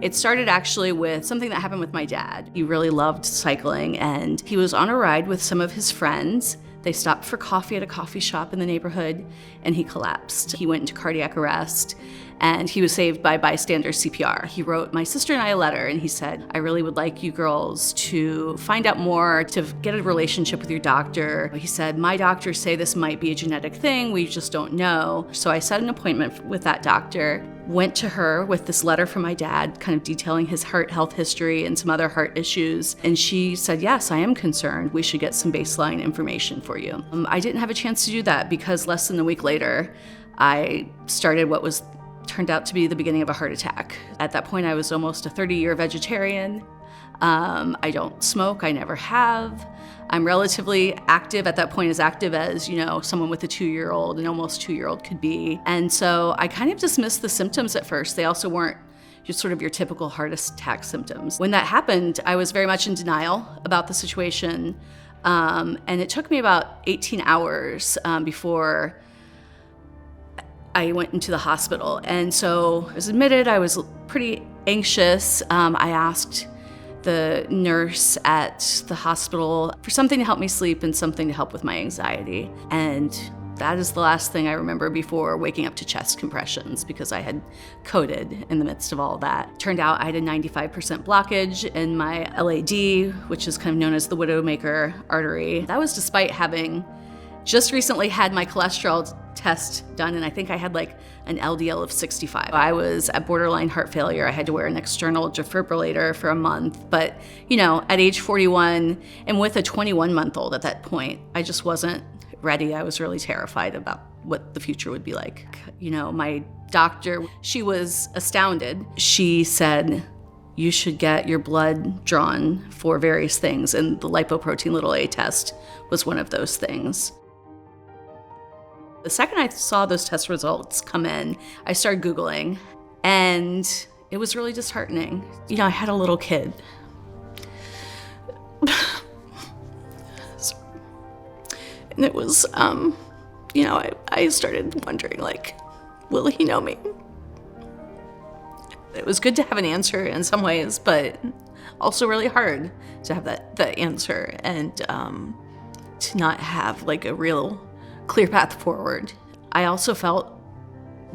It started actually with something that happened with my dad. He really loved cycling, and he was on a ride with some of his friends. They stopped for coffee at a coffee shop in the neighborhood, and he collapsed. He went into cardiac arrest, and he was saved by bystander CPR. He wrote my sister and I a letter, and he said, I really would like you girls to find out more, to get a relationship with your doctor. He said, my doctors say this might be a genetic thing, we just don't know. So I set an appointment with that doctor, went to her with this letter from my dad, kind of detailing his heart health history and some other heart issues. And she said, yes, I am concerned. We should get some baseline information for you. I didn't have a chance to do that because less than a week later, I started what turned out to be the beginning of a heart attack. At that point, I was almost a 30-year vegetarian. I don't smoke, I never have. I'm relatively active, at that point as active as, someone with a 2-year-old, an almost 2-year-old could be. And so I kind of dismissed the symptoms at first. They also weren't just sort of your typical heart attack symptoms. When that happened, I was very much in denial about the situation. And it took me about 18 hours before I went into the hospital. And so I was admitted, I was pretty anxious. I asked the nurse at the hospital for something to help me sleep and something to help with my anxiety. And that is the last thing I remember before waking up to chest compressions, because I had coded in the midst of all that. Turned out I had a 95% blockage in my LAD, which is kind of known as the widowmaker artery. That was despite having just recently had my cholesterol test done, and I think I had like an LDL of 65. I was at borderline heart failure. I had to wear an external defibrillator for a month. But, at age 41 and with a 21-month-old at that point, I just wasn't ready. I was really terrified about what the future would be like. My doctor, she was astounded. She said, you should get your blood drawn for various things, and the lipoprotein(a) test was one of those things. The second I saw those test results come in, I started Googling, and it was really disheartening. I had a little kid. And it was, I started wondering, will he know me? It was good to have an answer in some ways, but also really hard to have that answer and to not have a real clear path forward. I also felt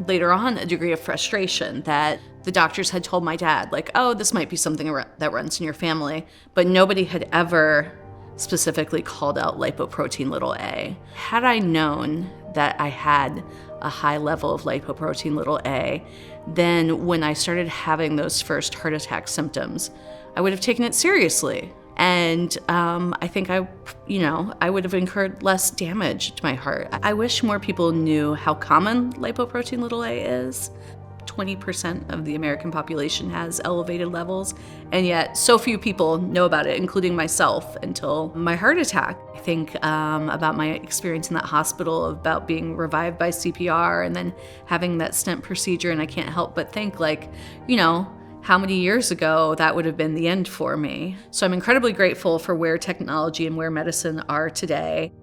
later on a degree of frustration that the doctors had told my dad, oh, this might be something that runs in your family, but nobody had ever specifically called out lipoprotein(a). Had I known that I had a high level of lipoprotein(a), then when I started having those first heart attack symptoms, I would have taken it seriously. And I think I would have incurred less damage to my heart. I wish more people knew how common lipoprotein(a) is. 20% of the American population has elevated levels, and yet so few people know about it, including myself, until my heart attack. I think about my experience in that hospital, about being revived by CPR and then having that stent procedure, and I can't help but think how many years ago that would have been the end for me. So I'm incredibly grateful for where technology and where medicine are today.